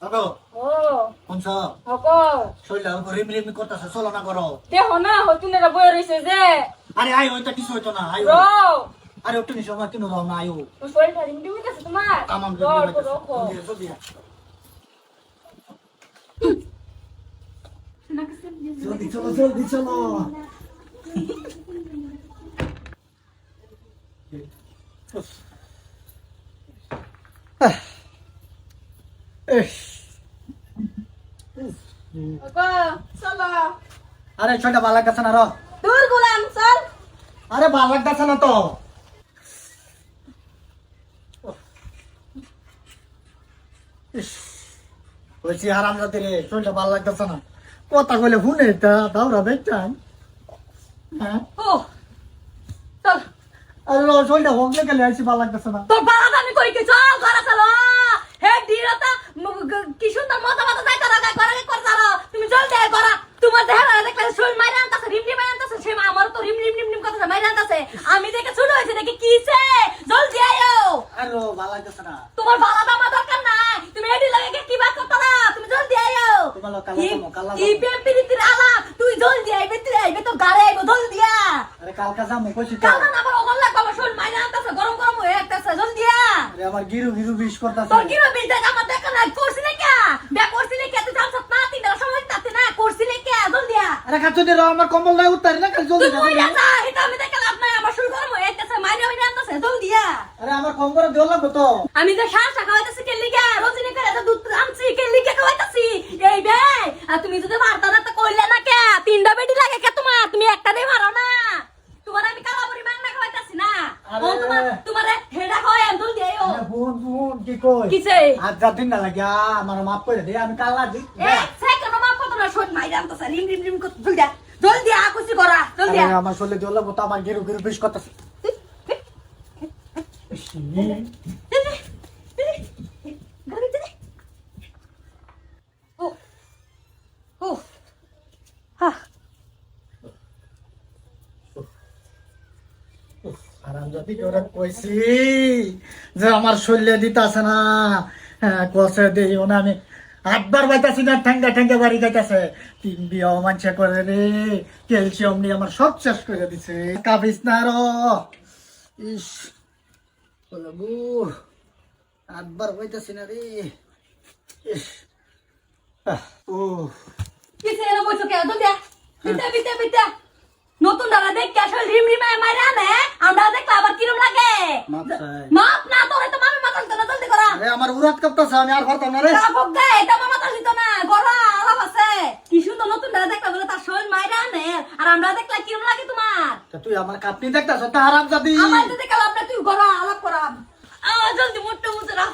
আগো ও কোনছ হকো শৈলা রিম রিম করতেছে চলো না করো দেখো না হতুনেরা বই রইছে যে আরে আয় ওইটা কিছু হইতো না আয় রো আরে একটু নিশো আমার কিনো দাও না আয়ো তো শরীরটা রিমটি হইতাছে তোমার তামাম রো রকো জলদি চলো জলদি চলো হকো চলো আরে ছোটা ভালো লাগতেছে না রো দূর গোলাম চল আরে ভালো লাগতেছে না তো বলছি আরাম যাতে রে শরীরটা ভালো লাগতেছে না কথা কইলে শুনে তা দাওরা দেখছেন হ্যাঁ ও চল আরে শরীরটা হোকলে গেলে আইসি ভালো লাগতেছে না তোর বাবা আমি কই কি চল ঘরে চলো হে ডিরতা কি সুন্দর মজা মজা যাই করা করে কর চলো তুমি জলদি আয় করা তোমার দেহরা দেখলে শরীর মাইরা আনতাছে রিমটি মাইরা আনতাছে সে আমার তো রিম রিম রিম রিম কথা মাইরা আনতাছে আমি দেখে ছোট হইছে দেখে কিছে জলদি আয়ো আরে ভালো লাগতেছে না তোমার বাবা দামা দরকার নাই তুমি এডি লাগে কি বাত করতারা তুমি জলদি আয়ো তোমার কালা কি বেপিরিতির আলা তুই জলদি আইবে তুই আইবে তো গারে আইবে জলদি আ আরে কালকা যাবো কইছি তো কাল না আবার ওগল লাগবে আমার শরীর মাইরা আনতাছে গরম গরম হয়ে আসতেছে জলদি আ আরে আমার গিরু গিরু বিশ করতেছে তোর কি রবি দেখ আমার দেখা নাই করছি না কে বে করছি না কে তুই জানছ না তিনটা সময় তাতে না করছি না কে জলদি আ আরে কাছে দে আমার কম্বল নাই উত্তারি না কাল জলদি তুই কই যা এটা আমি দেখে লাভ নাই আমার শরীর গরম হয়ে আসতেছে মাইরা হইরা আনতাছে জলদি আ আরে আমার কম্বল দেওয়া লাগবে তো আমি যে শ্বাস খাওয়াইতাছি কে লিগা রজনী করে এত দুধ আনছি কে লিগা খাওয়াইতাছি এই বে আর তুমি যদি মারতা না তো কইলে না কে তিনটা বেটি লাগে কে তোমার তুমি একটা দেই মারো না তোমার আমি কালাবরি মাংনা খাওয়াইতাছি না ও তোমার হেডা খাওয়াই আন্দুল দেও বোন বোন কি কই কিছে আজ রাত দিন না লাগিয়া আমার মাফ করে দে আমি কাল রাত দিই এ সেকেন্ড মাপ কত না শোন মাইরা আনতাছে রিম রিম রিম কত জলদি আ কুছি করা জলদি আ আমার শরীরে দেওয়া লাগবে তো আমার গিরু গিরু বিশ করতেছে আরাম যদি করে কইছি যে আমার শরীরে দিতাছে না কষে দিও না আমি আটবার বাইতাছি না ঠ্যাঙ্গা ঠ্যাঙ্গা বাড়ি যাইতাছে তিন বিয়াও মানছে করে রে ক্যালসিয়াম নিয়ে আমার সব শেষ করে দিছে কাবিস না র ইস বলবু আটবার বাইতাছি না রে ইস ও কিছে এর বইছো কে জলদি আ বিতে বিতে বিতে নতুন দাদা দেখ কে আসলে রিম রিম মাইরা নে আমরা দেখলা আবার কিরম লাগে মাপ না তোরে তো মামি মাথা দিত না জলদি করা আরে আমার উরাত করতেছে আমি আর করতাম না রে কাপক গে এটা মামা মাথা দিত না গড়া আলাপ আছে কি সুন্দর নতুন দাদা দেখলা বলে তার শরীর মাইরা নে আর আমরা দেখলা কিরম লাগে তোমার তুই আমার কাপনি দেখতাছ তা হারাম যাবি আমার দেখলা আমরা তুই গড়া আলাপ করা জলদি মোট্টা মুচরা